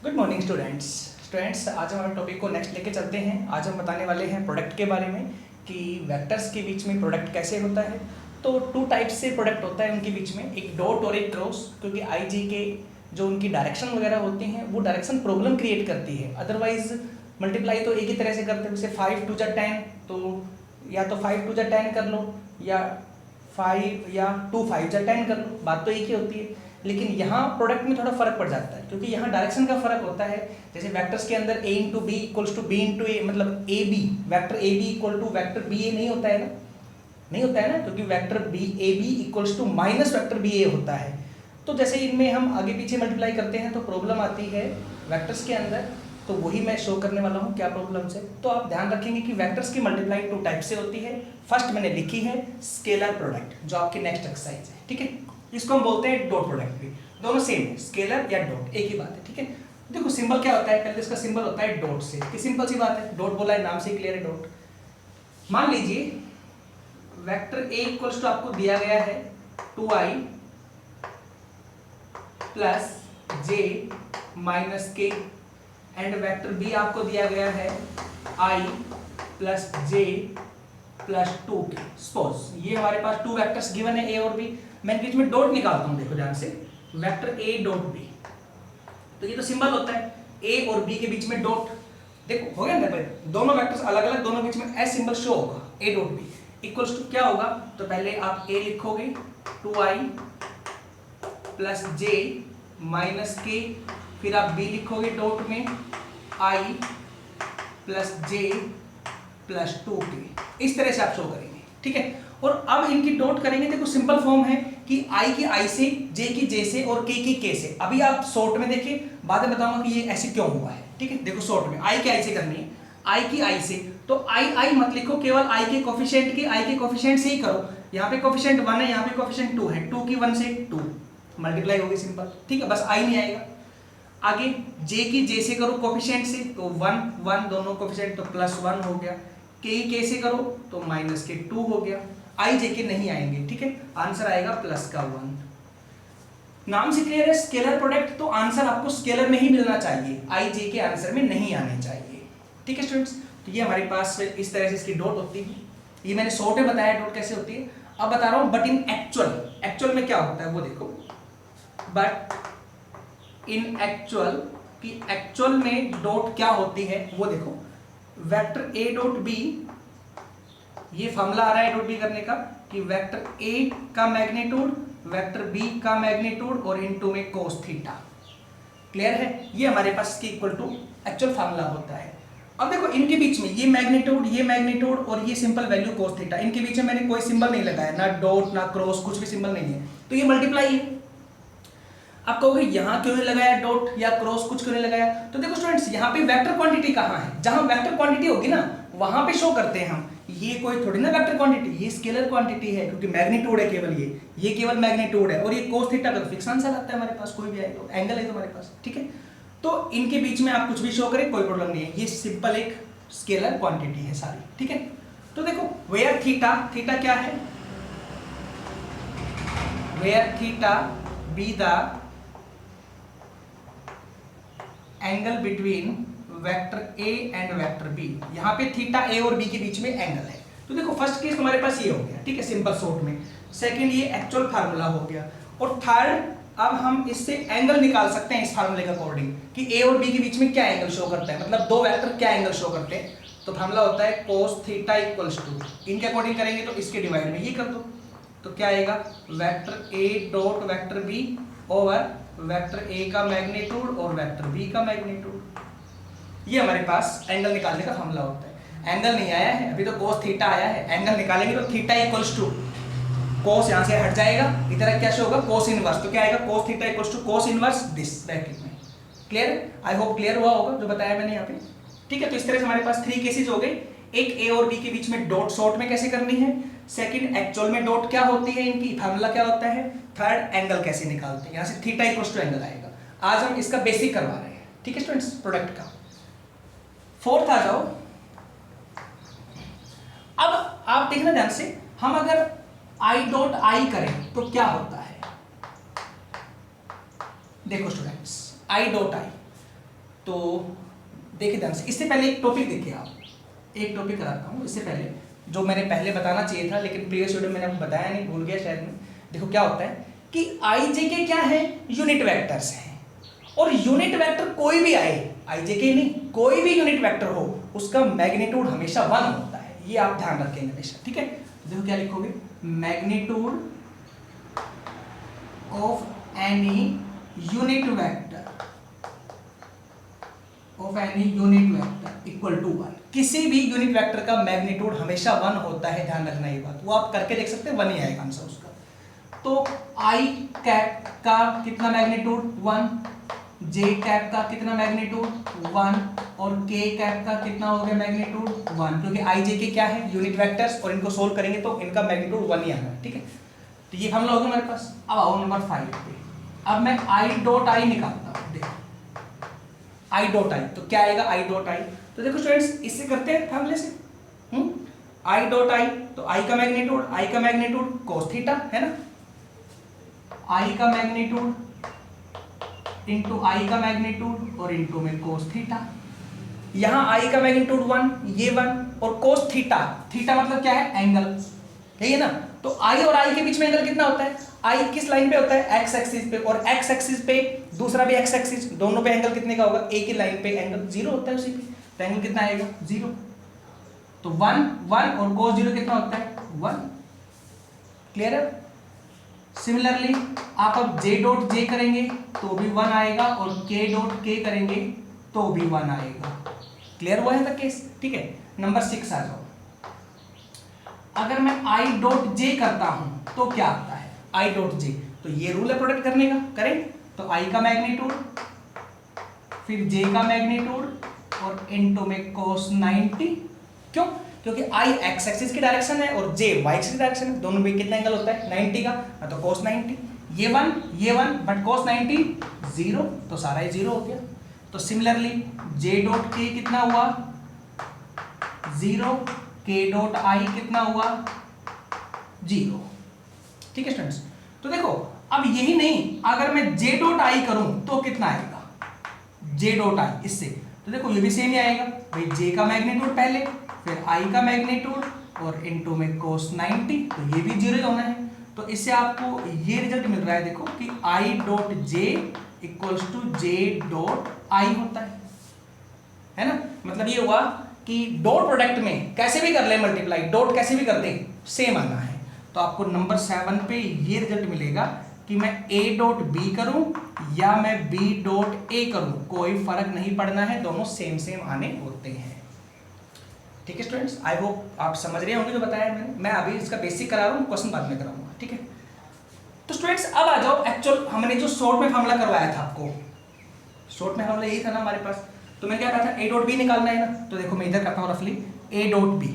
Good morning students आज हम topic को नेक्स्ट लेके चलते हैं। आज हम बताने वाले हैं प्रोडक्ट के बारे में कि वेक्टर्स के बीच में प्रोडक्ट कैसे होता है। तो टू टाइप्स से प्रोडक्ट होता है उनके बीच में, एक डॉट और एक क्रॉस, क्योंकि आई जी के जो उनकी डायरेक्शन वगैरह होती हैं वो डायरेक्शन प्रॉब्लम क्रिएट करती है। अदरवाइज मल्टीप्लाई तो एक ही तरह से करते हैं, जैसे 5 2 10, तो या तो 5 2 10 कर लो या 5 या 2 5 10 कर लो, बात तो एक ही होती है। लेकिन यहाँ प्रोडक्ट में थोड़ा फर्क पड़ जाता है, क्योंकि यहाँ डायरेक्शन का फर्क होता है। जैसे वेक्टर्स के अंदर a into B equals to B into A, मतलब A B, vector A B equal to vector B A नहीं होता है ना, नहीं होता है ना, क्योंकि vector B A B equals to minus vector B A होता है। तो जैसे इनमें हम आगे पीछे मल्टीप्लाई करते हैं तो प्रॉब्लम आती है वैक्टर्स के अंदर, तो वही मैं शो करने वाला हूँ क्या प्रॉब्लम्स है। तो आप ध्यान रखेंगे कि वेक्टर्स की मल्टीप्लाई टू टाइप से होती है। फर्स्ट मैंने लिखी है स्केलर प्रोडक्ट, जो आपकी नेक्स्ट एक्सरसाइज है, ठीक है। इसको हम बोलते हैं डॉट प्रोडक्ट भी, दोनों सेम है, स्केलर या डॉट एक ही बात है, ठीक है। देखो सिंबल क्या होता है, पहले इसका सिंबल होता है डॉट से, कि सिंपल सी बात है, डॉट बोला है नाम से क्लियर है डॉट। मान लीजिए वेक्टर ए इक्वल्स टू आपको दिया गया है 2i प्लस जे माइनस के, एंड वेक्टर बी आपको दिया गया है i plus J plus 2k। Suppose ये हमारे पास टू वेक्टर्स गिवन है ए और बी, मैं बीच में डॉट निकालता हूं, देखो ध्यान से, वेक्टर ए डॉट बी, तो ये तो सिंबल होता है ए और बी के बीच में डॉट। देखो हो गया ना, दोनों वेक्टर्स अलग अलग, दोनों बीच में एस सिंबल शो होगा, A dot B equals to क्या होगा, तो पहले आप ए लिखोगे 2i प्लस जे माइनस के, फिर आप बी लिखोगे डॉट में i plus J plus 2k, इस तरह से आप शो करेंगे, ठीक है। और अब इनकी डॉट करेंगे, देखो सिंपल फॉर्म है कि i की i से, j की j से और k की k से। अभी आप शॉर्ट में देखिए, बाद में बताऊंगा कि ये ऐसे क्यों हुआ है, ठीक है। देखो शॉर्ट में i की i से करनी है, i की i से, तो i मत लिखो, केवल i के कोफिशिएंट की i के कोफिशिएंट से ही करो। यहाँ पे कोफिशिएंट 1 है, यहाँ पे कोफिशिएंट 2 है, 2 की 1 से 2 मल्टीप्लाई होगी सिंपल, ठीक है, बस i नहीं आएगा। आगे j की j से करो कोफिशिएंट से, तो 1 1 दोनों कोफिशिएंट, तो प्लस 1 हो गया, k की k से करो तो माइनस के 2 हो गया, आई जे के नहीं आएंगे, ठीक है, आंसर आएगा प्लस का 1। नाम से क्लियर है, स्केलर प्रोडक्ट, तो आंसर आपको स्केलर में ही मिलना चाहिए, आई जे के आंसर में नहीं आने चाहिए, ठीक है स्टूडेंट्स। तो ये हमारे पास इस तरह से इसकी डॉट होती है, ये मैंने शॉर्ट में बताया डॉट कैसे होती है। अब बता रहा हूं बट इन एक्चुअल में क्या होता है वो देखो, बट इन एक्चुअल, कि एक्चुअल में डॉट क्या होती है वो देखो। वेक्टर ए डॉट बी, ये फॉर्मूला आ रहा है डॉट बी करने का, कि वेक्टर ए का मैग्नीट्यूड वेक्टर बी का मैग्नीट्यूड और इनटू में कोस थीटा। क्लियर है, ये हमारे पास इसके इक्वल टू एक्चुअल फॉर्मूला होता है। अब देखो इनके बीच में ये मैग्नीट्यूड और ये सिंपल वैल्यू कोस थीटा, इनके बीच में मैंने कोई सिंबल नहीं लगाया, ना डॉट ना क्रॉस, कुछ भी सिंबल नहीं है, तो ये मल्टीप्लाई है। आप कहोगे यहाँ क्यों नहीं लगाया डॉट या क्रॉस, कुछ क्यों नहीं लगाया, तो देखो स्टूडेंट्स यहाँ पे वेक्टर क्वांटिटी कहाँ है, जहां वेक्टर क्वांटिटी होगी ना वहां पे शो करते हैं हम। ये कोई थोड़ी ना वेक्टर क्वांटिटी, ये स्केलर क्वांटिटी है, क्योंकि मैग्नीट्यूड है केवल, ये केवल मैग्नीट्यूड है, और ये कोस थीटा का फिक्स आंसर आता है हमारे पास, कोई भी आए तो एंगल है तो हमारे पास, ठीक है। तो इनके बीच में आप कुछ भी शो करें कोई प्रॉब्लम नहीं है, ये सिंपल एक स्केलर क्वांटिटी है सारी, ठीक है। तो देखो वेयर थीटा क्या है, where theta be the angle between vector A and vector B, यहाँ पे थीटा ए और बी के बीच में एंगल है। तो देखो फर्स्ट केस हमारे पास ये हो गया, ठीक है, सिंपल शॉर्ट में। सेकंड ये एक्चुअल फार्मूला हो गया, और थर्ड अब हम इससे एंगल निकाल सकते हैं इस फार्मूले के अकॉर्डिंग, कि ए और बी के बीच में क्या एंगल शो करता है, मतलब दो वेक्टर क्या एंगल शो करते हैं। तो फार्मूला होता है कोस थीटा इक्वल्स टू, इनके अकॉर्डिंग करेंगे तो इसके डिवाइड में ये कर दो, तो क्या आएगा, vector A dot vector B over vector A का मैग्नीट्यूड और वेक्टर बी का मैग्नीट्यूड। ये हमारे पास एंगल निकालने का फार्मूला होता है। एंगल नहीं आया है अभी, तो कोस थीटा आया है, एंगल निकालेंगे तो थीटा इक्वल्स टू कोस, यहां से हट जाएगा, इधर क्या शो होगा, कोस इनवर्स, तो क्या आएगा, cos theta equals to cos inverse this bracket में। क्लियर, आई होप क्लियर हुआ होगा जो बताया मैंने यहाँ पे, ठीक है। तो इस तरह से हमारे पास 3 केसेस हो गए, एक ए और बी के बीच में डॉट शॉर्ट में कैसे करनी है, सेकंड एक्चुअल में डॉट क्या होती है, इनकी फार्मूला क्या होता है, थर्ड एंगल कैसे निकालते हैं, यहाँ से थीटा इक्वल्स टू एंगल आएगा। आज हम इसका बेसिक करवा रहे हैं, ठीक है स्टूडेंट्स, प्रोडक्ट का। फोर्थ आ जाओ, अब आप देखना ध्यान से, हम अगर आई डॉट आई करें तो क्या होता है, देखो स्टूडेंट्स, आई डॉट आई, तो देखिए ध्यान से, इससे पहले एक टॉपिक देखिए आप, एक टॉपिक कराता हूँ इससे पहले, जो मैंने पहले बताना चाहिए था लेकिन प्रीवियस वीडियो में मैंने आपको बताया नहीं, भूल गया शायद में। देखो क्या होता है कि आई जे के क्या है, यूनिट वेक्टर्स हैं, और यूनिट वेक्टर कोई भी आए, आई जे के नहीं, कोई भी यूनिट वेक्टर हो उसका मैग्नीट्यूड हमेशा 1 होता है, ये आप ध्यान रखेंगे हमेशा, ठीक है। देखो क्या लिखोगे, magnitude of any unit vector, of any unit vector equal to 1, किसी भी यूनिट वेक्टर का मैग्नीट्यूड हमेशा 1 होता है, ध्यान रखना ये बात, वो आप करके देख सकते हैं, 1 ही आएगा आंसर उसका। तो आई कैप का कितना मैग्नीट्यूड 1, जे कैप का कितना मैग्नीट्यूड 1, और के कैप का कितना हो गया मैग्नीट्यूड 1, क्योंकि आई जे के क्या है, यूनिट वेक्टर्स, और इनको सोल्व करेंगे तो इनका मैग्नीट्यूड 1 ही आना है, ठीक है। तो ये फॉर्मूला हो गया हमारे पास। अब आओ नंबर 5 पे, अब मैं आई डॉट आई निकालता हूँ, देखो आई डॉट आई, तो क्या आएगा आई डॉट आई, तो देखो स्टूडेंट्स इससे करते हैं फॉर्मूले से, आई डॉट आई, तो आई का मैग्नीट्यूड cos थीटा है ना, आई का मैग्नीट्यूड इंटू आई का मैग्नीट्यूड और इंटू में cos थीटा, यहां आई का मैग्नीट्यूड 1, ये 1, और cos थीटा, थीटा मतलब क्या है, एंगल, यही है ना। तो आई और आई के बीच में एंगल कितना होता है, आई किस लाइन पे होता है, एक्स एक्सिस पे, और एक्स एक्सिस पे दूसरा भी एक्स एक्सिस, दोनों पे एंगल कितने का होगा, एक ही लाइन पे एंगल 0 होता है उसी पे, तो एंगल कितना आएगा 0, तो 1 1 और cos 0 कितना होता है 1, क्लियर है। सिमिलरली आप अब j डॉट j करेंगे तो भी 1 आएगा, और k डॉट k करेंगे तो भी 1 आएगा, क्लियर हुआ है ना केस, ठीक है। नंबर 6 आ जाओ, अगर मैं i डॉट j करता हूं तो क्या आता है, i डॉट j, तो ये रूल है प्रोडक्ट करने का, करें तो i का मैग्नीट्यूड फिर j का मैग्नीट्यूड और इनटू में cos 90, क्यों, क्योंकि i x एक्सिस की डायरेक्शन है और j y एक्सिस की डायरेक्शन है, दोनों में कितना एंगल होता है 90 का, तो cos 90, ये 1 बट cos 90 0, तो सारा ही 0 हो गया। तो सिमिलरली j डॉट k कितना हुआ 0, k डॉट i कितना हुआ 0, ठीक है स्टूडेंट्स। तो देखो अब यही नहीं, अगर मैं j डॉट i करूं तो कितना आएगा, j डॉट i इससे, तो देखो ये भी सेम ही आएगा भाई, j का मैग्नीट्यूड पहले फिर i का मैग्नीट्यूड और इनटू में cos 90, तो ये भी 0 होना है। तो इससे आपको ये रिजल्ट मिल रहा है देखो कि i dot j equals to j dot i होता है ना। मतलब ये हुआ कि डॉट प्रोडक्ट में कैसे भी कर ले मल्टीप्लाई, डॉट कैसे भी कर दे सेम आना है। तो आपको नंबर 7 पे ये रिजल्ट मिलेगा कि मैं a डॉट b करूं या मैं b डॉट a करूं, कोई फर्क नहीं पड़ना है, दोनों सेम सेम आने होते हैं, ठीक है स्टूडेंट्स। आई होप आप समझ रहे होंगे जो बताया मैंने, मैं अभी इसका बेसिक करा रहा हूँ, क्वेश्चन बाद में कराऊंगा, ठीक है। तो स्टूडेंट्स अब आ जाओ, एक्चुअल हमने जो शॉर्ट में फॉर्मूला करवाया था आपको, शॉर्ट में फॉर्मूला यही था ना हमारे पास, तो मैं क्या कहा था a डॉट b निकालना है ना, तो देखो मैं इधर करता हूँ रफली a dot b,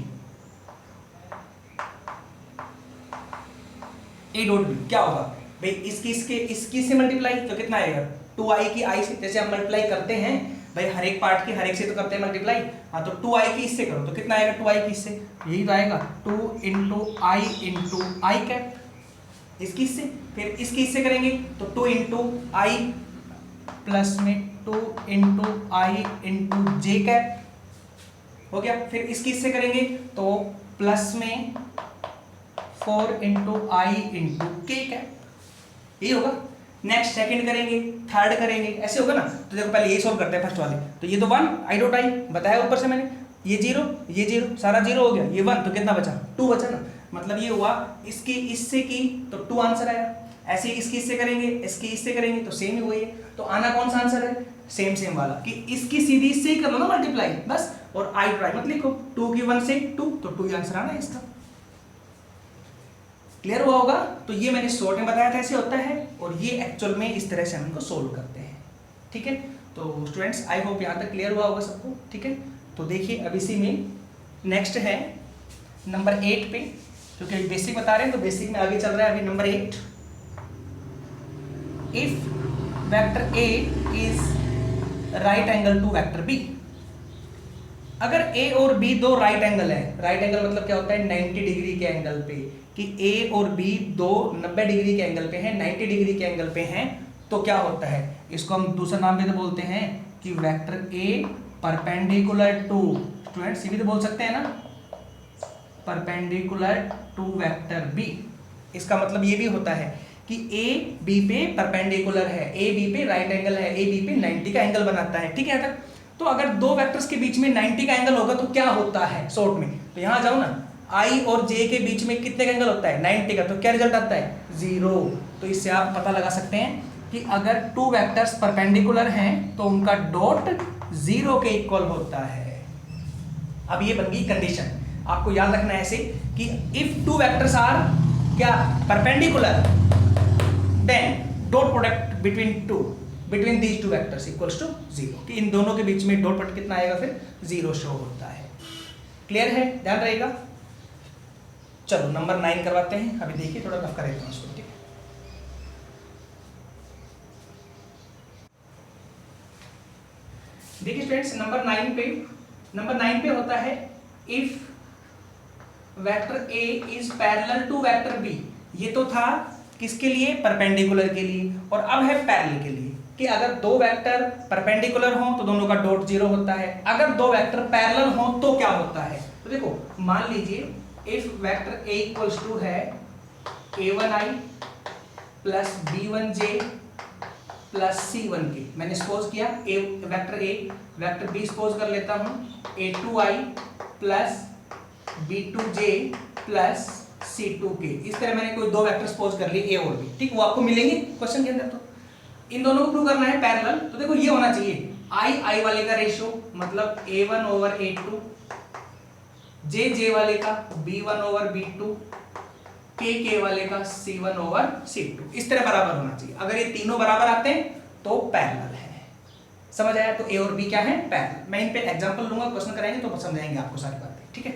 a dot b क्या होगा भाई, इसकी से मल्टीप्लाई तो कितना आएगा 2i की i से, जैसे हम मल्टीप्लाई करते हैं भाई हर एक पार्ट की हर एक से तो करते हैं मल्टीप्लाई, हाँ तो 2i की इससे करो तो कितना आएगा 2i की इससे, यही तो आएगा 2 इंटू i कैप, इसकी इससे, फिर इसकी इससे करेंगे तो 2 इंटू आई प्लस में 2 इंटू आई इंटू जे कैप हो गया, फिर इसकी इससे करेंगे तो प्लस में 4 इंटू आई इंटू के कैप, यही होगा। नेक्स्ट सेकंड करेंगे, थर्ड करेंगे, ऐसे होगा ना। तो देखो पहले ये सॉल्व करते हैं फर्स्ट वाले, तो ये तो 1 आई डॉट आई बताया ऊपर से मैंने, ये 0 सारा 0 हो गया, ये 1 तो कितना बचा 2 बचा ना, मतलब ये हुआ इसकी इससे की तो 2 आंसर आया, ऐसे इसकी इससे करेंगे इसकी इससे करेंगे तो सेम ही वही है, तो आना कौन सा आंसर है सेम वाला, कि इसकी सीधी इससे ही कर लो ना मल्टीप्लाई बस, और आई डॉट आई मत लिखो, 2 की 1 से 2 तो 2 ही आंसर आना है इसका, क्लियर हुआ होगा। तो ये मैंने शॉर्ट में बताया था ऐसे होता है, और ये एक्चुअल में इस तरह से हम इनको सोल्व करते हैं, ठीक है। तो स्टूडेंट्स आई होप यहाँ तक क्लियर हुआ होगा सबको, ठीक है। तो देखिए अब इसी में नेक्स्ट है नंबर 8 पे, क्योंकि बेसिक बता रहे हैं तो बेसिक में आगे चल रहा है अभी number 8, if vector A is right angle to vector B, अगर ए और बी दो राइट एंगल है, राइट एंगल मतलब क्या होता है 90 डिग्री के एंगल पे, कि ए और बी दो 90 डिग्री के एंगल पे हैं, 90 डिग्री के एंगल पे हैं, तो क्या होता है, इसको हम दूसरा नाम भी तो बोलते हैं कि vector A perpendicular to, students ये भी तो बोल सकते हैं ना, परपेंडिकुलर टू वेक्टर बी। इसका मतलब ये भी होता है कि ए बी पे परपेंडिकुलर है, ए बी पे राइट एंगल है, ए बी पे 90 का एंगल बनाता है, ठीक है तक। तो अगर दो वेक्टर्स के बीच में 90 का एंगल होगा तो क्या होता है शॉर्ट में, तो यहां जाओ ना, आई और जे के बीच में कितने का एंगल होता है 90 का, तो क्या रिजल्ट आता है 0। तो इससे आप पता लगा सकते हैं कि अगर टू वेक्टर्स परपेंडिकुलर हैं तो उनका डॉट 0 के इक्वल होता है। अब ये बन गई कंडीशन, आपको याद रखना है ऐसे कि इफ टू वेक्टर्स आर क्या perpendicular then dot product between these two vectors equals to 0, कि इन दोनों के बीच में डॉट प्रोडक्ट कितना आएगा फिर 0 शो होता है। क्लियर है, ध्यान रहेगा। चलो नंबर 9 करवाते हैं, अभी देखिए थोड़ा रफ करें उसको, ठीक है। देखिए स्टूडेंट्स नंबर 9 पे होता है if vector A is parallel to vector B. ये तो था किसके लिए, परपेंडिकुलर के लिए, और अब है पैरेलल के लिए कि अगर दो वेक्टर परपेंडिकुलर हो तो दोनों का डॉट 0 होता है, अगर दो वेक्टर पैरेलल हो तो क्या होता है। तो देखो मान लीजिए if vector A equals to है a1i plus b1j plus c1k, मैंने सपोज किया vector A, vector B suppose कर लेता हूं a2i plus b2j plus c2k। इस तरह मैंने कोई दो वेक्टर सपोज कर लिए a और b, ठीक, वो आपको मिलेंगे क्वेश्चन के अंदर। तो इन दोनों को प्रूव करना है पैरेलल, तो देखो ये होना चाहिए i वाले का रेशियो मतलब a1 ओवर a2, j वाले का b1 ओवर b2, k वाले का c1 ओवर c2, इस तरह बराबर होना चाहिए। अगर ये तीनों बराबर आते हैं तो पैरेलल है, समझ आया। तो a और b क्या है, पैरेलल। मैं इन पे एग्जांपल लूंगा, क्वेश्चन कराएंगे तो समझाएंगे आपको सारी बातें, ठीक है।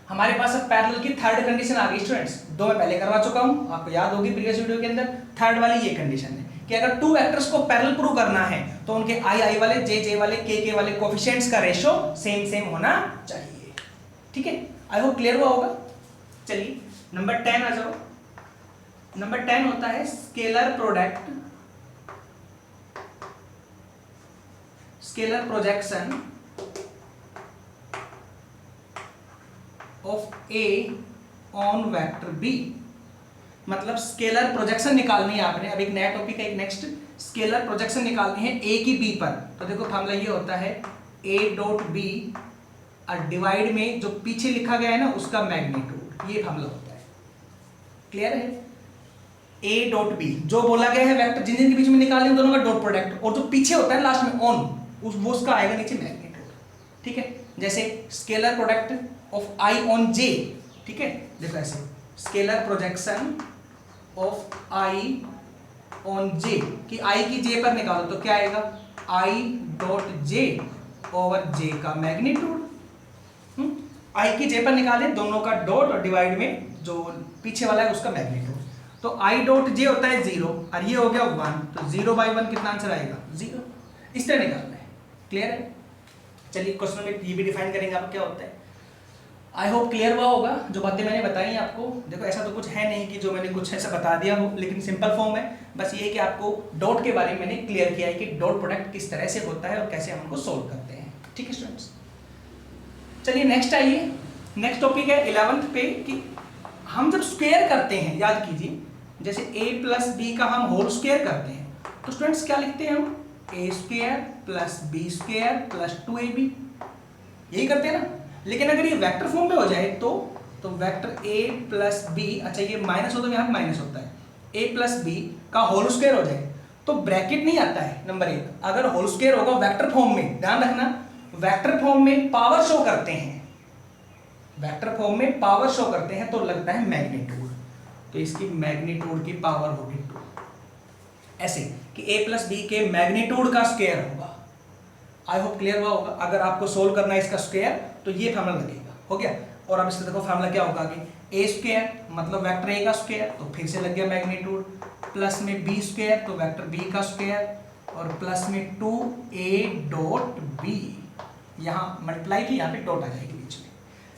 हमारे पास अब पैरेलल की थर्ड कंडीशन आ गई स्टूडेंट्स, दो मैं पहले करवा चुका हूं, आपको याद होगी प्रीवियस वीडियो के अंदर। थर्ड वाली ये कंडीशन है कि अगर टू वेक्टर्स को पैरेलल प्रूव करना है तो उनके आई वाले, जे वाले, के वाले कोफिशिएंट्स का रेशियो सेम होना चाहिए, ठीक है। आई होप क्लियर हुआ होगा। चलिए नंबर 10 आ जाओ। नंबर 10 होता है scalar projection of A on vector B. मतलब स्केलर प्रोजेक्शन निकालनी है आपने, अब एक नया टॉपिक है, एक नेक्स्ट स्केलर प्रोजेक्शन निकालनी है ए की बी पर। तो देखो फॉर्मूला ये होता है a डॉट बी और डिवाइड में जो पीछे लिखा गया है ना उसका मैग्नीट्यूड, ये फॉर्मूला होता है। क्लियर है, a डॉट बी जो बोला गया है वेक्टर जिन के बीच में निकालने दोनों का डॉट प्रोडक्ट, और जो पीछे होता है लास्ट में ऑन वो उसका आएगा नीचे मैग्नीट्यूड, ठीक है। जैसे scalar product of I on J, ठीक है, देखो ऐसे scalar projection of I on J, कि आई की जे पर निकालो तो क्या आएगा आई डॉट जे ओवर जे का मैग्नीट्यूड। आई की जे पर निकालें दोनों का डॉट और डिवाइड में जो पीछे वाला है उसका मैग्नीट्यूड। तो आई डॉट जे होता है 0 और ये हो गया 1, तो 0/1 कितना आंसर आएगा 0। इस तरह निकालना है। क्लियर है। चलिए क्वेश्चन में ये भी डिफाइन करेंगे आप क्या होता है। आई होप क्लियर हुआ होगा जो बातें मैंने बताई आपको। देखो ऐसा तो कुछ है नहीं कि जो मैंने कुछ ऐसा बता दिया हो, लेकिन सिंपल फॉर्म है। बस ये है कि आपको डॉट के बारे में मैंने क्लियर किया है कि डॉट प्रोडक्ट किस तरह से होता है और कैसे हम उनको सोल्व करते हैं। ठीक है स्टूडेंट्स, चलिए नेक्स्ट आइए। नेक्स्ट टॉपिक है 11th पे कि हम जब स्क्वायर करते हैं, याद कीजिए जैसे a प्लस बी का हम होल स्क्वायर करते हैं तो स्टूडेंट्स क्या लिखते हैं हम a square plus B square plus 2ab, यही करते हैं ना। लेकिन अगर ये वेक्टर फॉर्म में हो जाए तो वेक्टर a प्लस बी, अच्छा ये माइनस हो तो यहाँ माइनस होता है, a प्लस बी का होल स्क्वायर हो जाए तो ब्रैकेट नहीं आता है नंबर 1। अगर होल स्क्वायर होगा वेक्टर फॉर्म में, ध्यान रखना वेक्टर फॉर्म में पावर शो करते हैं, वेक्टर फॉर्म में पावर शो करते हैं तो लगता है मैग्नीट्यूड, तो इसकी मैग्नीट्यूड की पावर होगी 2। ऐसे कि a प्लस बी के मैग्नीट्यूड का स्क्वायर होगा। आई होप क्लियर हुआ होगा। अगर आपको सोल्व करना है इसका स्क्वायर तो ये फार्मूला लगेगा, हो गया। और अब इसका देखो फार्मूला क्या होगा आगे, a स्क्वायर मतलब वेक्टर a का स्क्वायर तो फिर से लग गया मैग्नीट्यूड, प्लस में b स्क्वायर तो वेक्टर b का स्क्वायर और प्लस में 2a डॉट b, यहाँ मल्टीप्लाई की यहाँ पे डॉट आ जाएगी बीच में,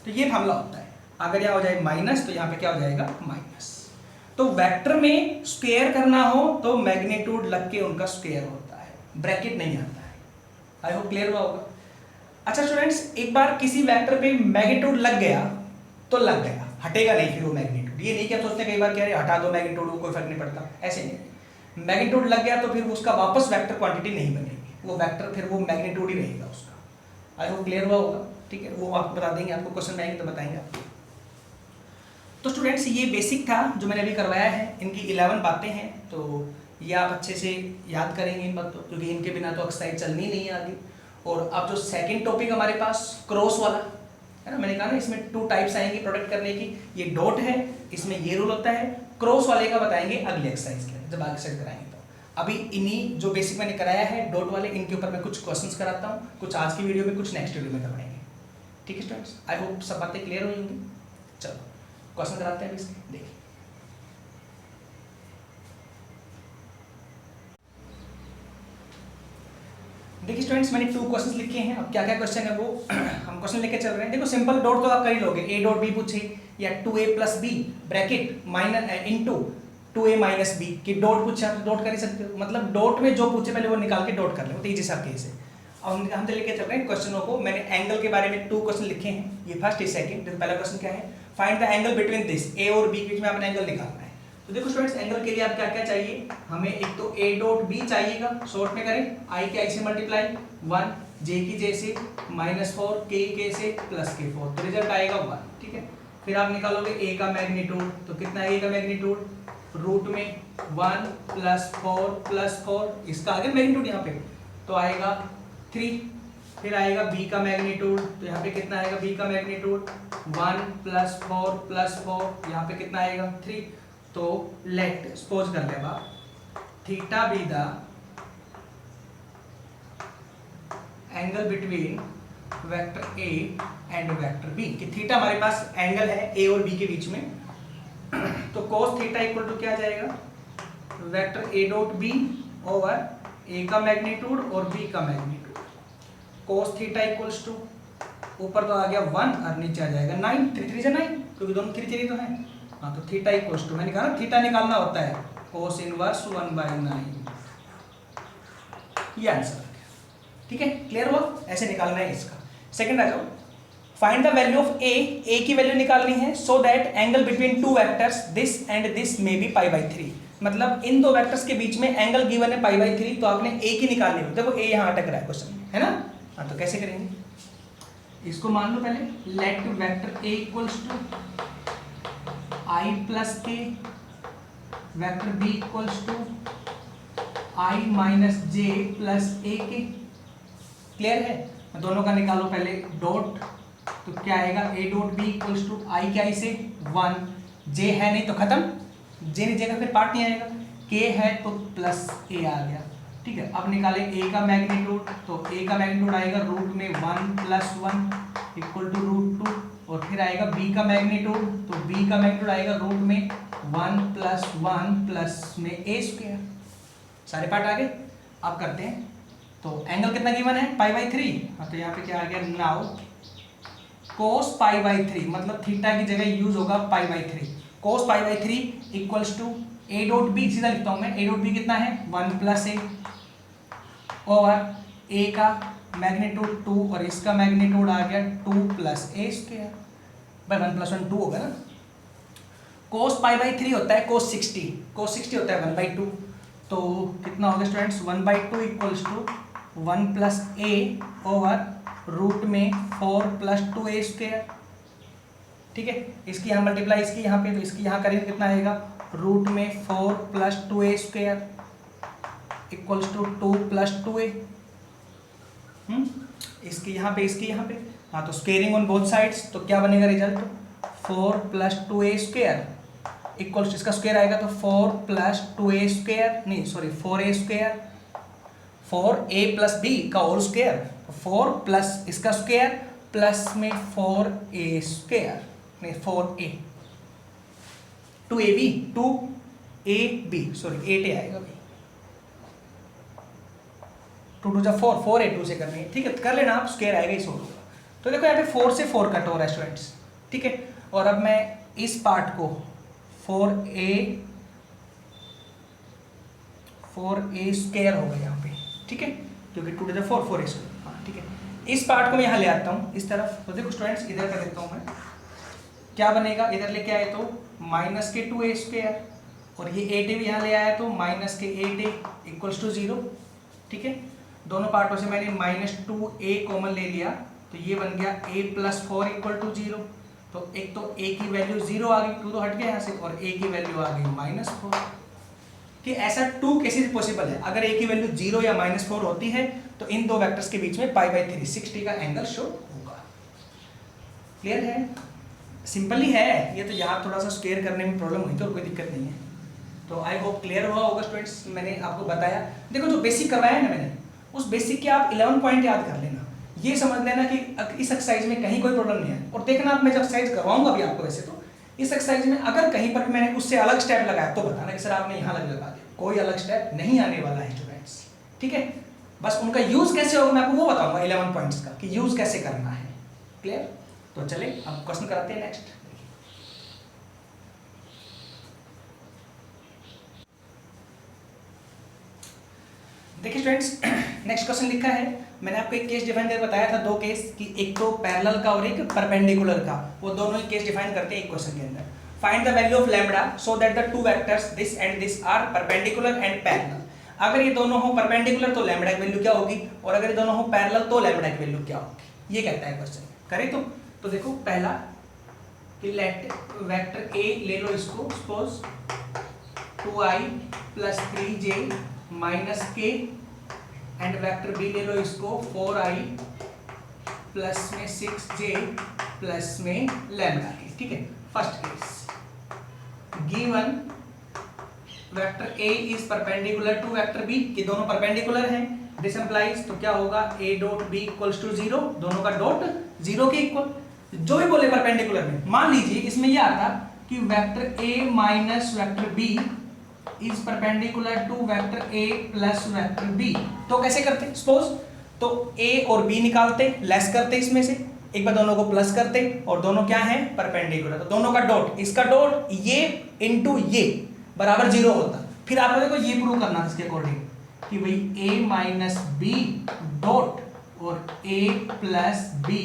तो ये फार्मूला होता है। अगर यहाँ हो जाए माइनस तो यहाँ पे क्या हो जाएगा माइनस। तो वेक्टर में स्क्वायर करना हो तो मैग्नीट्यूड लग के उनका स्क्वायर होता है। ब्रैकेट नहीं आता है। आई होप क्लियर हुआ होगा। अच्छा स्टूडेंट्स, एक बार किसी वेक्टर पे मैग्नीट्यूड लग गया तो लग गया, हटेगा नहीं फिर वो मैग्नीट्यूड। ये नहीं कि आप सोचते हैं कई बार कह रहे हटा दो मैग्नीट्यूड, कोई फर्क नहीं पड़ता, ऐसे नहीं। मैग्नीट्यूड लग गया तो फिर उसका वापस वेक्टर क्वांटिटी नहीं बनेगी, वो वेक्टर फिर वो मैग्नीट्यूड ही रहेगा उसका। आई होप क्लियर हुआ होगा। ठीक है, वो आपको बता देंगे, आपको क्वेश्चन में आएंगे तो बताएंगे आपको। तो स्टूडेंट्स ये बेसिक था जो मैंने अभी करवाया है, इनकी 11 बातें हैं, तो ये आप अच्छे से याद करेंगे इन बातों, क्योंकि इनके बिना तो एक्सरसाइज चलनी नहीं है आगे। और अब जो सेकंड टॉपिक हमारे पास क्रॉस वाला है ना, मैंने कहा ना इसमें 2 टाइप्स आएंगी प्रोडक्ट करने की, ये डॉट है, इसमें ये रूल होता है। क्रॉस वाले का बताएंगे अगले एक्सरसाइज के जब आगे एक्सरसाइज कराएंगे। तो अभी इन्हीं जो बेसिक मैंने कराया है डॉट वाले, इनके ऊपर मैं कुछ क्वेश्चंस कराता हूँ, कुछ आज की वीडियो में, कुछ नेक्स्ट वीडियो में करवाएंगे। ठीक है स्टूडेंट्स, आई होप सब बातें क्लियर हुई होंगी। चलो क्वेश्चन कराते हैं इसके, देखिए। देखिए स्टूडेंट्स, मैंने 2 क्वेश्चंस लिखे हैं। अब क्या क्या क्वेश्चन है वो हम क्वेश्चन लेके चल रहे हैं। देखो सिंपल डॉट तो आप कर ही लोगे, a डॉट b पूछे या 2a plus b bracket minus into 2a minus b की डॉट पूछे, आप डॉट कर ही सकते हो। मतलब डॉट में जो पूछे पहले वो निकाल के डॉट कर ले, वो तो इजी सा केस है। अब हम तो लेके चल रहे हैं क्वेश्चनों को। मैंने एंगल के बारे में 2 क्वेश्चन लिखे हैं, ये फर्स्ट, ये सेकंड। देखो पहला क्वेश्चन क्या है, find the angle between this, a और b के बीच में आपने एंगल निकालना है। तो देखो स्टूडेंट्स, एंगल के लिए आप क्या क्या चाहिए, हमें एक तो a डॉट b चाहिएगा, शॉर्ट में करें i के i से मल्टीप्लाई 1, j की j से -4, k के से +k4, तो रिजल्ट आएगा 1। ठीक है, फिर आप निकालोगे a का मैग्नीट्यूड, तो कितना है a का मैग्नीट्यूड, रूट में 1 + 4, इसका आ गया मैग्नीट्यूड यहाँ पे, तो आएगा 3। फिर आएगा b का मैग्नीट्यूड, तो यहाँ पे कितना आएगा b का मैग्नीट्यूड, 1 + 4 + 4, यहाँ पे कितना आएगा 3। तो लेट सपोज कर लेगा theta be the angle between vector A and vector B, कि थीटा हमारे पास एंगल है ए और बी के बीच में, तो cos थीटा इक्वल टू क्या आ जाएगा, vector A dot B over A का मैग्नीट्यूड और बी का magnitude. cos theta equals to, ऊपर तो आ गया 1 और नीचे आ जाएगा 9, 3 3 से 9, क्योंकि दोनों 3 3 तो हैं। हाँ, तो थीटा इक्वल्स टू, मैंने कहा ना थीटा निकालना होता है, cos इनवर्स 1/9, ये आंसर आ गया। ठीक है, क्लियर हुआ, ऐसे निकालना है इसका। सेकंड आ जाओ, find the value of A की वैल्यू निकालनी है, so that angle between 2 vectors this and this may be π/3। मतलब इन 2 वेक्टर्स के बीच में एंगल गिवन है π/3, तो आपने ए की निकालनी है। देखो ए यहाँ अटक रहा है क्वेश्चन में, है ना। हाँ, तो कैसे करेंगे, इसको मान लो पहले, let vector A equals to i plus K, vector b equals to i minus J plus A K. Clear है, दोनों का निकालो पहले डॉट, तो क्या आएगा a dot b equals to i के i से 1, j है नहीं तो खत्म, j नहीं जाएगा फिर पार्ट नहीं आएगा, k है तो प्लस a आ गया। ठीक है, अब निकाले a का मैग्नीट्यूड, तो a का मैग्नीट्यूड आएगा रूट में 1 + 1 इक्वल टू √2, और फिर आएगा b का मैग्नीट्यूड, तो b का मैग्नीट्यूड आएगा रूट में 1 + 1 प्लस में a²। सारे पार्ट आ गए। अब करते हैं, तो एंगल कितना गिवन है π/3। हाँ, तो यहाँ पे क्या आ गया, नाउ cos π/3, मतलब थीटा की जगह यूज होगा π/3, cos π/3 equals to a dot b, सीधा लिखता हूँ मैं, a डॉट b कितना है 1 + a और a का मैग्नीट्यूड 2 और इसका मैग्नीट्यूड आ गया 2 + a²। भाई 1 + 1 2 होगा ना। cos π/3 होता है cos 60 होता है 1/2, तो कितना हो गया students, 1/2 equals to 1 + a over root में 4 + 2a²। ठीक है, इसकी यहाँ मल्टीप्लाई, इसकी यहाँ पे, तो इसकी यहाँ करेंगे कितना आएगा, रूट में 4 + 2a² इक्वल्स टू 2 + 2a। इसकी यहाँ पे, इसकी यहाँ पे, हाँ, तो स्क्वेयरिंग ऑन बोथ साइड्स, तो क्या बनेगा रिजल्ट, 4 + 2a² इक्वल्स, इसका स्क्वायर आएगा तो 4 + 2a², नहीं सॉरी 4a², 4a + b का होल स्क्वायर, 4 प्लस इसका स्क्वायर प्लस में 4a², नहीं 4a, 2ab सॉरी 8a आएगा भाई, 2 2 जा 4, 4a2 से करनी है। ठीक है, कर लेना आप, स्क्वायर आएगा ही 100 होगा। तो देखो यहाँ पे 4 से 4 कट हो रहा है स्टूडेंट्स। ठीक है, और अब मैं इस पार्ट को 4a² हो गया यहाँ पे। ठीक है, क्योंकि 2 टू द 4 4 स्क्वायर। हाँ ठीक है, इस पार्ट को मैं यहाँ ले आता हूँ इस तरफ। तो देखो स्टूडेंट्स, इधर कर देता हूँ मैं, क्या बनेगा, इधर लेके आए तो माइनस के 2a स्क्वायर, और ये 8a भी यहाँ ले आया तो माइनस के 8a इक्वल्स टू 0। ठीक है, दोनों पार्टों से मैंने माइनस 2a कॉमन ले लिया, तो ये बन गया a प्लस 4 इक्वल टू 0। तो एक तो a की वैल्यू 0 आ गई, 2 तो हट गया यहाँ से, और a की वैल्यू आ गई माइनस 4। कि ऐसा 2 केसेस पॉसिबल है, अगर a की वैल्यू 0 या माइनस 4 होती है तो इन दो वेक्टर्स के बीच में π/3 60 का एंगल शो होगा। क्लियर है, सिंपल ही है ये तो, यहाँ थोड़ा सा स्क्वायर करने में प्रॉब्लम हुई तो कोई दिक्कत नहीं है। तो आई होप क्लियर हुआ होगा स्टूडेंट्स, मैंने आपको बताया। देखो जो बेसिक करवाया ना मैंने, उस बेसिक के आप 11 पॉइंट याद कर लेना, ये समझ लेना कि इस एक्सरसाइज में कहीं कोई प्रॉब्लम नहीं है। और देखना आप, मैं जब एक्सरसाइज करवाऊंगा अभी आपको, वैसे तो इस एक्सरसाइज में अगर कहीं पर मैंने उससे अलग स्टेप लगाया तो बताना कि सर आपने यहाँ लगा दिया, कोई अलग स्टेप नहीं आने वाला है स्टूडेंट्स। ठीक है, बस उनका यूज कैसे होगा मैं आपको वो बताऊंगा 11 पॉइंट्स का, कि यूज कैसे करना है। क्लियर, तो चले अब क्वेश्चन कराते हैं नेक्स्ट। देखिए स्टूडेंट्स, नेक्स्ट क्वेश्चन लिखा है, मैंने आपको एक केस डिफाइन करके बताया था, दो केस, कि एक तो पैरेलल का और एक परपेंडिकुलर का, वो दोनों ही केस डिफाइन करते हैं एक क्वेश्चन के अंदर। Find the value of lambda so that the two vectors this and this are perpendicular and parallel. अगर ये दोनों हो परपेंडिकुलर तो लैम्बडा की वैल्यू क्या होगी, और अगर ये दोनों हो पैरेलल तो लैम्बडा की वैल्यू क्या होगी, ये कहता है क्वेश्चन। करें तो देखो, पहला कि लेट वेक्टर ए ले लो इसको, suppose 2i plus 3j minus के, एंड वेक्टर बी ले लो इसको 4i प्लस में 6j प्लस में लैम्बडा के। ठीक है, first case, given vector a is perpendicular to vector b, कि दोनों परपेंडिकुलर हैं, दिस इंप्लाइज तो क्या होगा, a dot b equals to 0, दोनों का डॉट 0 के इक्वल। जो भी बोले परपेंडिकुलर में, मान लीजिए इसमें यह आता कि vector a minus vector b is perpendicular to vector a plus vector b, तो कैसे करते, सपोज तो a और b निकालते, लेस करते इसमें से, एक बार दोनों को प्लस करते, और दोनों क्या हैं परपेंडिकुलर, तो दोनों का डॉट, इसका डॉट ये इनटू ये बराबर 0 होता। फिर आपको देखो ये प्रूव करना इसके अकॉर्डिंग कि भाई a माइनस बी डॉट और a plus B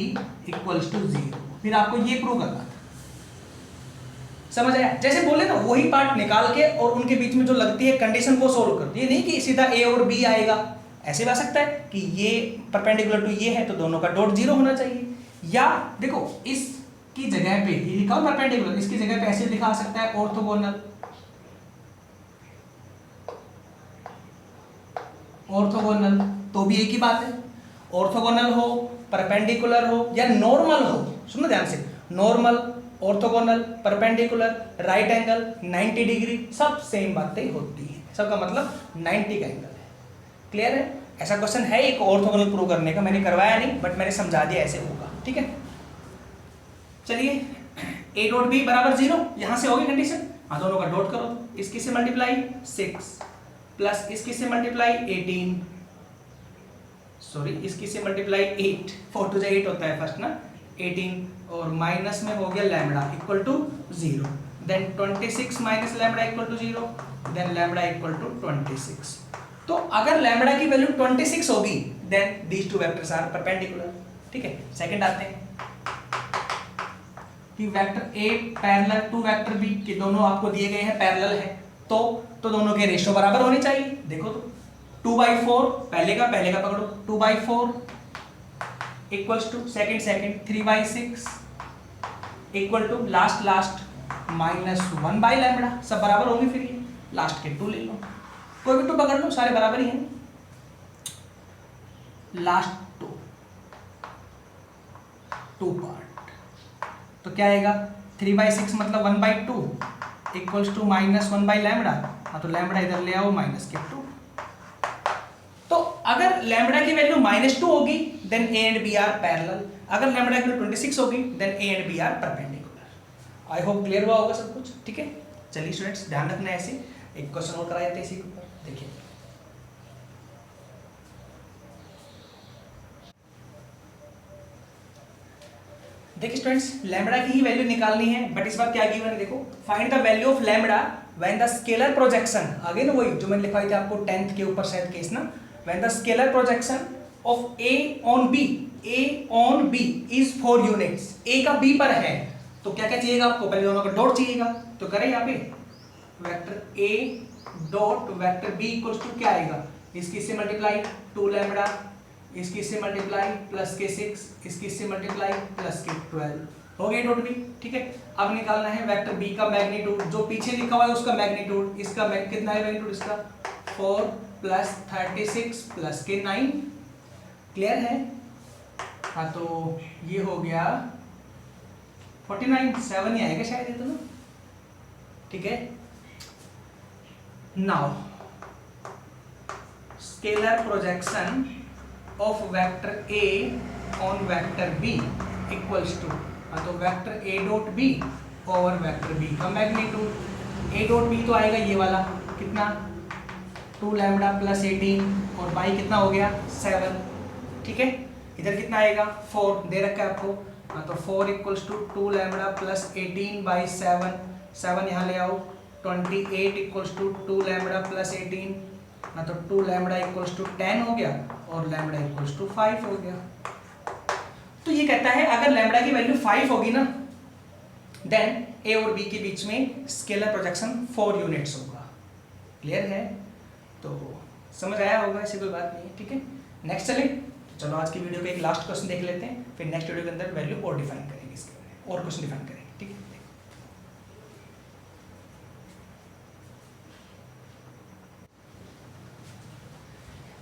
equals to 0, फिर आपको ये प्रूव करना था। समझ आया, जैसे बोले ना वही पार्ट निकाल के और उनके बीच में जो लगती है कंडीशन को सोल्व कर, ये नहीं कि सीधा a और b आएगा, ऐसे भी आ सकता है कि ये परपेंडिकुलर टू ये है तो दोनों का डॉट 0 होना चाहिए, या देखो इसकी जगह पे ये लिखा हो परपेंडिकुलर, इसकी जगह पे ऐसे लिखा आ सकता है ऑर्थोगोनल, ऑर्थोगोनल तो भी एक ही बात है, ऑर्थोगोनल हो, परपेंडिकुलर हो या नॉर्मल हो, सुनो ध्यान से, normal, orthogonal, perpendicular, right angle, 90 degree, सब सेम बातें होती हैं, सबका मतलब 90 का एंगल है। क्लियर है, ऐसा क्वेश्चन है एक ऑर्थोगोनल प्रूव करने का, मैंने करवाया नहीं बट मैंने समझा दिया ऐसे होगा। ठीक है, चलिए a डॉट b बराबर 0, यहां से होगी कंडीशन, हाँ दोनों का डॉट करो, इसकी से मल्टीप्लाई 6 प्लस इसकी से मल्टीप्लाई 18, सॉरी इसकी से मल्टीप्लाई 8, 4 to 8 होता है फर्स्ट ना, 18 और माइनस में हो गया lambda equal to 0, then 26 minus lambda equal to 0, then lambda equal to 26। तो अगर लैम्बडा की वैल्यू 26 होगी then these two vectors are perpendicular. ठीक है, सेकंड आते हैं कि vector a parallel to vector b, के दोनों आपको दिए गए हैं पैरेलल है, तो दोनों के रेशियो बराबर होने चाहिए। देखो तो 2/4 पहले का पकड़ो, 2/4 equals to second 3/6 equal to last -1 by lambda, सब बराबर होंगे, फिर ये लास्ट के 2 ले लो, कोई भी 2 पकड़ लो, सारे बराबर ही हैं, लास्ट 2 पार्ट, तो क्या आएगा 3/6 मतलब 1/2 इक्वल्स टू -1 बाई लैम्बडा, हाँ तो लैम्बडा इधर ले आओ -2। तो अगर लैम्बडा की वैल्यू -2 होगी then a and b are parallel, अगर लैम्बडा की वैल्यू 26 होगी then a and b are perpendicular. I hope clear हुआ होगा सब कुछ। ठीक है, चलिए स्टूडेंट्स ध्यान रखना है, ऐसे एक क्वेश्चन और कराए थे इसी के ऊपर, देखिए देखिए स्टूडेंट्स, लैम्बडा की ही वैल्यू निकालनी है, बट इस बार क्या गिवन है, देखो find the value of lambda when the scalar projection, आगे ना वही जो मैंने लिखवाई थी आपको 10th के ऊपर शायद केस ना, when the scalar projection of A on B is 4 units, A का B पर है तो क्या क्या चाहिएगा आपको, पहले दोनों का डॉट चाहिएगा, तो करें यहाँ पे vector A dot vector B equals to क्या आएगा, इसकी से मल्टीप्लाई 2 लैम्बडा, इसकी से मल्टीप्लाई प्लस के 6, इसकी से मल्टीप्लाई प्लस के 12, हो गया डॉट बी। ठीक है, अब निकालना है वेक्टर बी का मैग्नीट्यूड, जो पीछे लिखा हुआ है उसका मैग्नीट्यूड, इसका कितना है मैग्नीट्यूड इसका 4 प्लस 36 प्लस के 9, क्लियर है। हाँ तो ये हो गया 49, 7 ही आएगा शायद ये तो ना, ठीक है। Now scalar projection of vector A on vector B equals to, तो वेक्टर A डॉट B और वेक्टर B का मैग्नीट्यूड, A डॉट B तो आएगा ये वाला कितना 2 लैम्बडा प्लस 18 और बाई कितना हो गया 7, ठीक है। इधर कितना आएगा 4 दे रखा है आपको, तो 4 equals to 2 lambda plus 18 by 7, 7 यहाँ ले आओ, 28 इक्वल्स टू 2 लैम्बडा प्लस 18, तो 2 लैम्बडा इक्वल्स टू 10 हो गया और लैम्बडा इक्वल्स टू 5 हो गया। तो ये कहता है अगर लैम्बडा की वैल्यू 5 होगी ना, देन A और B के बीच में स्केलर प्रोजेक्शन 4 यूनिट्स होगा, क्लियर है। तो समझ आया होगा, ऐसी कोई बात नहीं है, ठीक है। नेक्स्ट चले, तो चलो आज की वीडियो का एक लास्ट क्वेश्चन देख लेते हैं, फिर नेक्स्ट वीडियो के अंदर वैल्यू और डिफाइन करेंगे, इसके बारे में और क्वेश्चन डिफाइन करेंगे, ठीक है।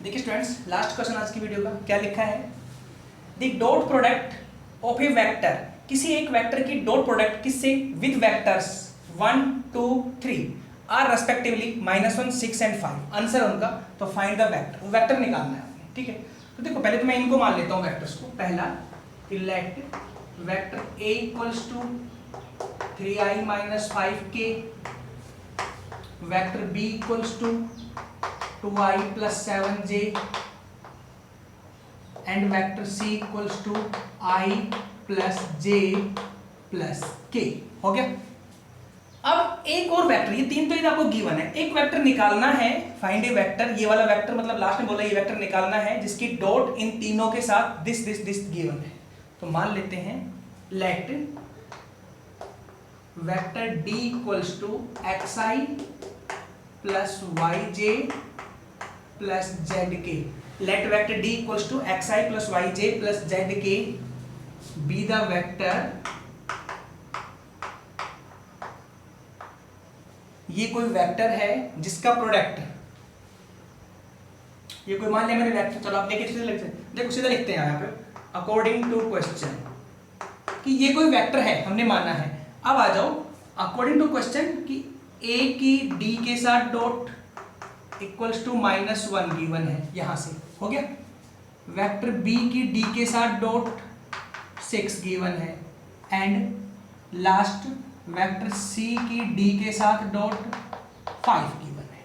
देखिए स्टूडेंट्स, लास्ट क्वेश्चन आज की वीडियो का क्या लिखा है, the dot product of a vector, किसी एक वेक्टर की डॉट प्रोडक्ट किससे with vectors 1 2 3 are respectively -1 6 and 5, answer उनका, तो फाइंड द वेक्टर, वेक्टर निकालना है आपने, ठीक है। तो देखो पहले तो मैं इनको मान लेता हूँ वेक्टर्स को, पहला let vector A equals to 3i minus 5k, vector B equals to 2i plus 7j and vector C equals to i plus j plus k, हो गया। अब एक और वेक्टर, ये तीन तो ये आपको गिवन है, एक वेक्टर निकालना है, फाइंड ए वेक्टर, ये वाला वेक्टर मतलब लास्ट में बोला ये वेक्टर निकालना है जिसकी डॉट इन तीनों के साथ दिस दिस दिस गिवन है। तो मान लेते हैं let vector D equals to xi plus yj plus zk, let vector D equals to xi plus yj plus zk be the vector, ये कोई वेक्टर है जिसका प्रोडक्ट, ये कोई मान लिया मैंने वेक्टर, चलो आप देखिए सीधे लिखते हैं, देखो सीधा लिखते हैं यहाँ पे अकॉर्डिंग टू क्वेश्चन, कि ये कोई वेक्टर है हमने माना है। अब आ जाओ अकॉर्डिंग टू क्वेश्चन कि A की D के साथ डॉट इक्वल्स टू -1 गिवन है, यहां से हो गया। वेक्टर B की D के साथ डॉट 6 गिवन है एंड लास्ट वेक्टर C की D के साथ डॉट 5 गिवन है।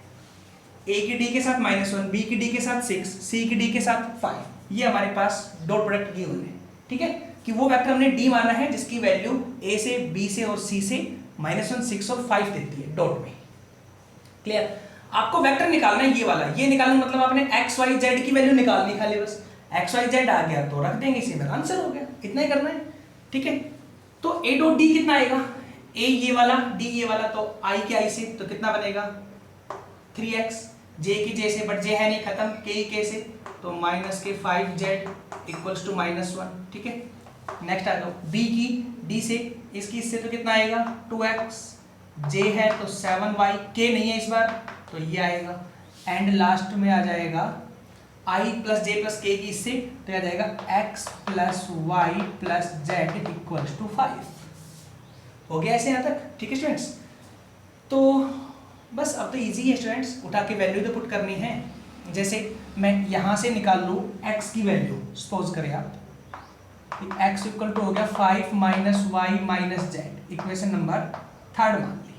A की D के साथ -1, B की D के साथ 6, C की D के साथ 5, ये हमारे पास डॉट प्रोडक्ट गिवन है, ठीक है। कि वो वेक्टर हमने D माना है जिसकी वैल्यू A से B से और C से -1 6 और 5 देती है डॉट में, क्लियर। आपको वेक्टर निकालना है ये वाला, ये निकालना मतलब आपने x y z की वैल्यू निकालनी खाली, बस x y z आ गया तो रख देंगे इसी में, आंसर हो गया, इतना ही करना है, ठीक है। तो A डॉट D कितना आएगा, A ये वाला D ये वाला, तो I के I से तो कितना बनेगा 3x, J की J से, बट J है नहीं खत्म, K K से तो -5z इक्वल्स टू -1, ठीक है। नेक्स्ट आ जाओ B की D से, इसकी इससे तो कितना आएगा 2x, J है तो 7y, K नहीं है इस बार तो ये आएगा, एंड लास्ट में आ जाएगा I plus J plus K की इससे तो आ जाएगा x plus y plus z equals to 5, हो गया ऐसे यहाँ तक, ठीक है स्टूडेंट्स। तो बस अब तो इजी है स्टूडेंट्स, उठा के वैल्यू तो पुट करनी है। जैसे मैं यहाँ से निकाल लूँ x की वैल्यू, सपोज करें आप x इक्वल टू हो गया 5 minus Y minus Z, equation number 3 मान ली,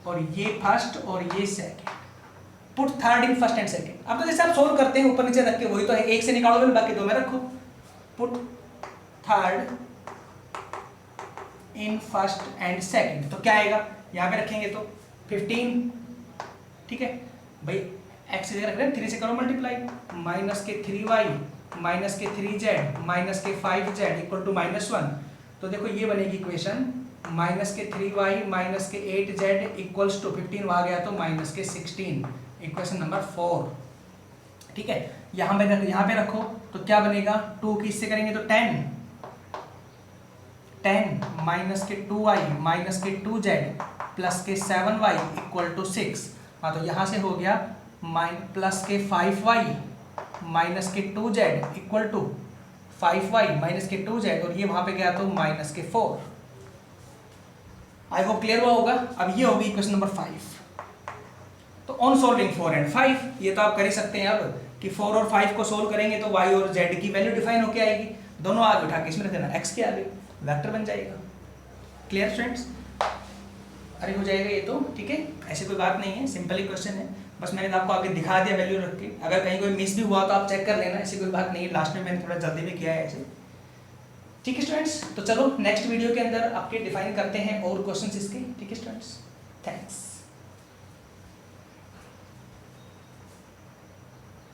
और ये फर्स्ट और ये second, put third in first and second. अब तो जैसे आप सोल्व करते हैं ऊपर नीचे रख के, वही तो है, एक से निकालो बाकी दो में रखो, put third in first and second, तो क्या आएगा यहाँ पे रखेंगे तो 15, ठीक है भाई। एक्स की जगह रख रहे हैं 3 से करो मल्टीप्लाई, माइनस के 3y माइनस के 3z माइनस के 5z इक्वल टू -1। तो देखो ये बनेगी इक्वेशन माइनस के 3y माइनस के 8z इक्वल्स टू 15 वहाँ गया तो माइनस के 16, इक्वेशन नंबर 4। ठीक है, यहाँ पे रखो तो क्या बनेगा, 2 की इससे करेंगे तो 10 माइनस के 2y माइनस के 2z प्लस के 7y इक्वल टू 6। हाँ तो यहाँ से हो गया प्लस के 5y माइनस के 2z equal to 5y minus के 2z, और ये वहाँ पे गया तो माइनस के 4। आई होप क्लियर हुआ होगा। अब ये होगी इक्वेशन नंबर 5। तो ऑन सॉल्विंग 4 एंड 5 ये तो आप कर ही सकते हैं अब कि 4 और 5 को सोल्व करेंगे तो y और z की वैल्यू डिफाइन होके आएगी, दोनों आगे उठा के इसमें रख देना, x के आगे वेक्टर बन जाएगा। Clear students? अरे हो जाएगा ये तो, ठीक है, ऐसी कोई बात नहीं है, सिंपल ही क्वेश्चन है, बस मैंने आपको आगे दिखा दिया वैल्यू रख के। अगर कहीं कोई मिस भी हुआ तो आप चेक कर लेना, ऐसी कोई बात नहीं है, लास्ट में मैंने थोड़ा जल्दी भी किया है ऐसे। ठीक है स्टूडेंट्स, तो चलो नेक्स्ट वीडियो के अंदर आपके डिफाइन करते हैं और क्वेश्चंस इसके। ठीक है स्टूडेंट्स, थैंक्स।